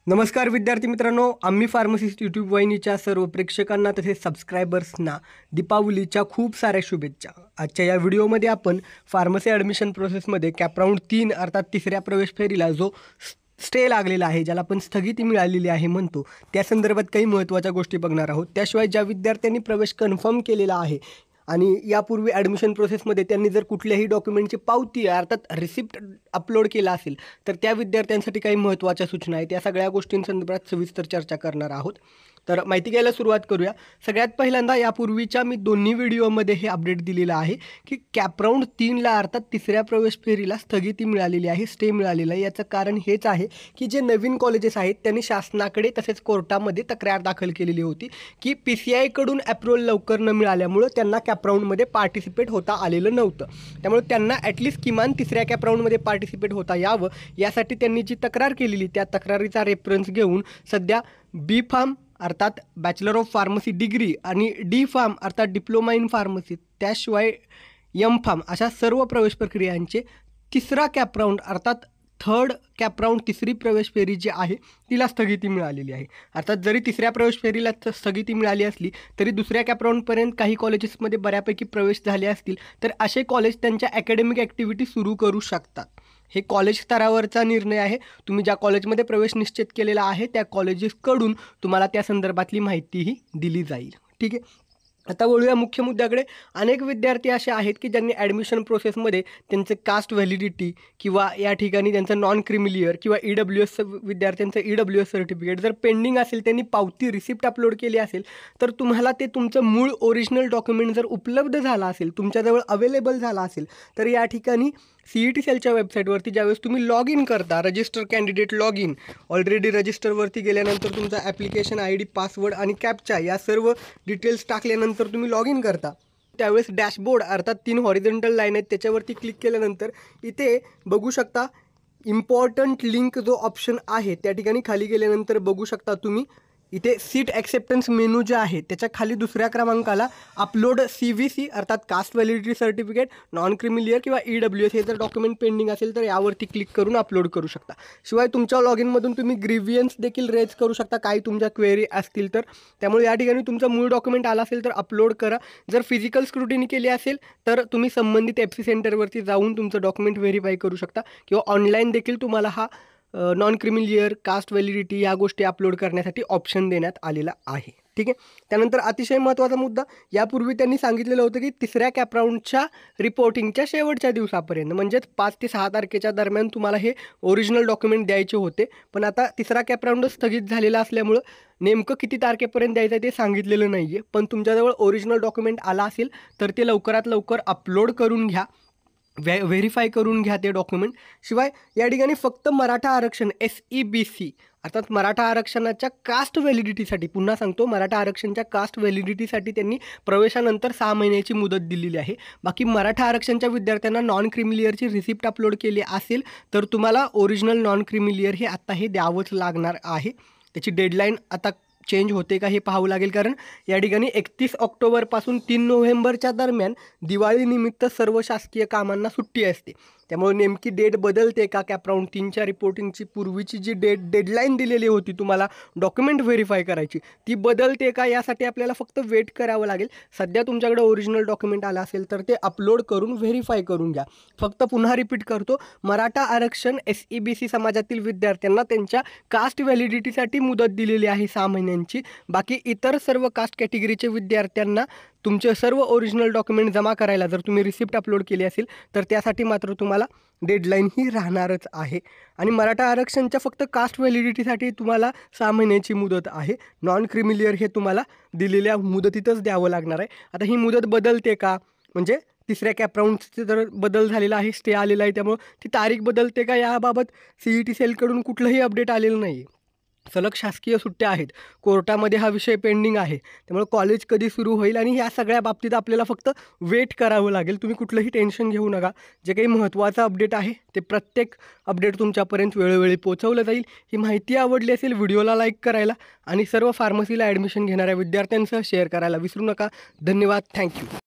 नमस्कार विद्यार्थी मित्रांनो, आम्ही फार्मसिस्ट यूट्यूब वाहिनीच्या सर्व प्रेक्षकांना तसेच सबस्क्रायबर्सना दीपावलीच्या खूप साऱ्या शुभेच्छा. आजच्या या व्हिडिओमध्ये आपण फार्मसी ॲडमिशन प्रोसेसमध्ये कॅपराऊंड 3 अर्थात तिसऱ्या प्रवेश फेरीला जो स्टे लागलेला आहे, ज्याला आपण स्थगिती मिळालेली आहे म्हणतो, त्या संदर्भात काही महत्त्वाच्या गोष्टी बघणार आहोत. त्याशिवाय ज्या विद्यार्थ्यांनी प्रवेश कन्फर्म केलेला आहे आणि यापूर्वी ॲडमिशन प्रोसेसमध्ये त्यांनी जर कुठल्याही डॉक्युमेंटची पावती अर्थात रिसिप्ट अपलोड केला असेल तर त्या विद्यार्थ्यांसाठी काही महत्त्वाच्या सूचना आहेत. या सगळ्या गोष्टींसंदर्भात सविस्तर चर्चा करणार आहोत. तर माहिती घ्यायला सुरुवात करूया. सगळ्यात पहिल्यांदा यापूर्वीच्या मी दोन्ही व्हिडिओमध्ये हे अपडेट दिलेलं आहे की कॅपराऊंड 3ला अर्थात तिसऱ्या प्रवेश फेरीला स्थगिती मिळालेली आहे, स्टे मिळालेला आहे. याचं कारण हेच आहे की जे नवीन कॉलेजेस आहेत त्यांनी शासनाकडे तसेच कोर्टामध्ये तक्रार दाखल केलेली होती की PCI अप्रूव्हल लवकर न मिळाल्यामुळं त्यांना कॅपराऊंडमध्ये पार्टिसिपेट होता आलेलं नव्हतं. त्यामुळे त्यांना ॲटलिस्ट किमान तिसऱ्या कॅपराऊंडमध्ये पार्टिसिपेट होता यावं यासाठी त्यांनी जी तक्रार केलेली त्या तक्रारीचा रेफरन्स घेऊन सध्या बी फार्म अर्थात बॅचलर ऑफ फार्मसी डिग्री आणि डी फार्म अर्थात डिप्लोमा इन फार्मसी, त्याशिवाय एम फार्म अशा सर्व प्रवेश प्रक्रियांचे तिसरा कॅपराऊंड अर्थात थर्ड कॅपराऊंड तिसरी प्रवेश फेरी जी आहे तिला स्थगिती मिळालेली आहे. अर्थात जरी तिसऱ्या प्रवेश फेरीला स्थगिती मिळाली असली तरी दुसऱ्या कॅपराऊंडपर्यंत काही कॉलेजेसमध्ये बऱ्यापैकी प्रवेश झाले असतील तर असे कॉलेज त्यांच्या ॲकॅडमिक ॲक्टिव्हिटी सुरू करू शकतात. हे कॉलेज स्तरावरचा निर्णय आहे. तुम्ही ज्या कॉलेजमध्ये प्रवेश निश्चित केलेला आहे त्या कॉलेजेसकडून तुम्हाला त्या संदर्भातली माहितीही दिली जाईल. ठीक आहे. आता वळूया मुख्य मुद्द्याकडे. अनेक विद्यार्थी असे आहेत की ज्यांनी ॲडमिशन प्रोसेसमध्ये त्यांचे कास्ट व्हॅलिडिटी किंवा या ठिकाणी त्यांचं नॉन क्रिमिलियर किंवा EWS विद्यार्थ्यांचं EWS सर्टिफिकेट जर पेंडिंग असेल, त्यांनी पावती रिसिप्ट अपलोड केली असेल तर तुम्हाला ते तुमचं मूळ ओरिजिनल डॉक्युमेंट जर उपलब्ध झाला असेल, तुमच्याजवळ अवेलेबल झाला असेल तर या ठिकाणी CET सेलच्या वेबसाईटवरती ज्यावेळेस तुम्ही लॉग इन करता, register candidate log in, already रजिस्टरवरती गेल्यानंतर तुमचा ॲप्लिकेशन ID, पासवर्ड आणि कॅप्चा या सर्व डिटेल्स टाकल्यानंतर तुम्ही लॉग इन करता. त्यावेळेस डॅशबोर्ड अर्थात 3 हॉरिझॉन्टल लाईन आहेत त्याच्यावरती क्लिक केल्यानंतर इथे बघू शकता इम्पॉर्टंट लिंक जो ऑप्शन आहे त्या ठिकाणी खाली गेल्यानंतर बघू शकता तुम्ही इथे सीट ॲक्सेप्टन्स मेनू जे आहे त्याच्या खाली दुसऱ्या क्रमांकाला अपलोड CVC अर्थात caste validity certificate, non creamy layer किंवा EWS हे जर डॉक्युमेंट पेंडिंग असेल तर यावरती क्लिक करून अपलोड करू शकता. शिवाय तुमच्या लॉग इनमधून तुम्ही ग्रीवियन्स देखील रेज करू शकता काही तुमच्या क्वेरी असतील तर. त्यामुळे या ठिकाणी तुमचं मूळ डॉक्युमेंट आला असेल तर अपलोड करा. जर फिजिकल स्क्रुटिनी केली असेल तर तुम्ही संबंधित FC सेंटरवरती जाऊन तुमचं डॉक्युमेंट व्हेरीफाय करू शकता किंवा ऑनलाईन देखील तुम्हाला हा नॉन क्रिमिलियर, कास्ट व्हॅलिडिटी या गोष्टी अपलोड करण्यासाठी ऑप्शन देण्यात आलेला आहे. ठीक आहे. त्यानंतर अतिशय महत्त्वाचा मुद्दा, यापूर्वी त्यांनी सांगितलेलं होतं की तिसऱ्या कॅपराऊंडच्या रिपोर्टिंगच्या शेवटच्या दिवसापर्यंत म्हणजेच 5 ते 6 तारखेच्या दरम्यान तुम्हाला हे ओरिजिनल डॉक्युमेंट द्यायचे होते. पण आता तिसरा कॅपराऊंड स्थगित झालेला असल्यामुळं नेमकं किती तारखेपर्यंत द्यायचं आहे ते सांगितलेलं नाही आहे. पण तुमच्याजवळ ओरिजिनल डॉक्युमेंट आला असेल तर ते लवकरात लवकर अपलोड करून घ्या, व्हेरीफाय करून घ्या ते डॉक्युमेंट. शिवाय या ठिकाणी फक्त मराठा आरक्षण SEBC अर्थात मराठा आरक्षणाच्या कास्ट व्हॅलिडिटीसाठी, पुन्हा सांगतो, मराठा आरक्षणच्या कास्ट व्हॅलिडिटीसाठी त्यांनी प्रवेशानंतर 6 महिन्याची मुदत दिलेली आहे. बाकी मराठा आरक्षणच्या विद्यार्थ्यांना नॉन क्रिमिलियरची रिसिप्ट अपलोड केली असेल तर तुम्हाला ओरिजिनल नॉन क्रिमिलियर हे आत्ता हे द्यावंच लागणार आहे. त्याची डेडलाईन आता चेंज होते का हे पाहावं लागेल, कारण या ठिकाणी 31 ऑक्टोबरपासून 3 नोव्हेंबरच्या दरम्यान दिवाळीनिमित्त सर्व शासकीय कामांना सुट्टी असते. त्यामुळे नेमकी डेट बदलते का कॅपराऊंड 3च्या रिपोर्टिंगची पूर्वीची जी डेडलाईन दिलेली होती तुम्हाला डॉक्युमेंट व्हेरीफाय करायची ती बदलते का, यासाठी आपल्याला फक्त वेट करावं लागेल. सध्या तुमच्याकडे ओरिजिनल डॉक्युमेंट आलं असेल तर ते अपलोड करून व्हेरीफाय करून घ्या. फक्त पुन्हा रिपीट करतो, मराठा आरक्षण SEBC समाजातील विद्यार्थ्यांना त्यांच्या कास्ट व्हॅलिडिटीसाठी मुदत दिलेली आहे 6 महिन्यांची. बाकी इतर सर्व कास्ट कॅटेगरीचे विद्यार्थ्यांना तुमचे सर्व ओरिजिनल डॉक्युमेंट जमा करायला जर तुम्ही रिसिप्ट अपलोड केली असेल तर त्यासाठी मात्र तुम्हाला डेडलाईन ही राहणारच आहे. आणि मराठा आरक्षणच्या फक्त कास्ट व्हॅलिडिटीसाठी तुम्हाला 6 महिन्याची मुदत आहे. नॉन क्रिमिलियर हे तुम्हाला दिलेल्या मुदतीतच द्यावं लागणार आहे. आता ही मुदत बदलते का, म्हणजे तिसऱ्या कॅपराऊंडचे जर बदल झालेला आहे, स्टे आलेला आहे, त्यामुळं ती तारीख बदलते का याबाबत CET सेलकडून कुठलंही अपडेट आलेलं नाही. सलग शासकीय सुट्ट्या आहेत, कोर्टामध्ये हा विषय पेंडिंग आहे. त्यामुळे कॉलेज कधी सुरू होईल आणि या सगळ्या बाबतीत आपल्याला फक्त वेट करावं लागेल. तुम्ही कुठलंही टेन्शन घेऊ नका. जे काही महत्त्वाचं अपडेट आहे ते प्रत्येक अपडेट तुमच्यापर्यंत वेळोवेळी पोहोचवलं जाईल. ही माहिती आवडली असेल व्हिडिओला लाईक करायला आणि सर्व फार्मसीला ॲडमिशन घेणाऱ्या विद्यार्थ्यांसह शेअर करायला विसरू नका. धन्यवाद. थँक्यू.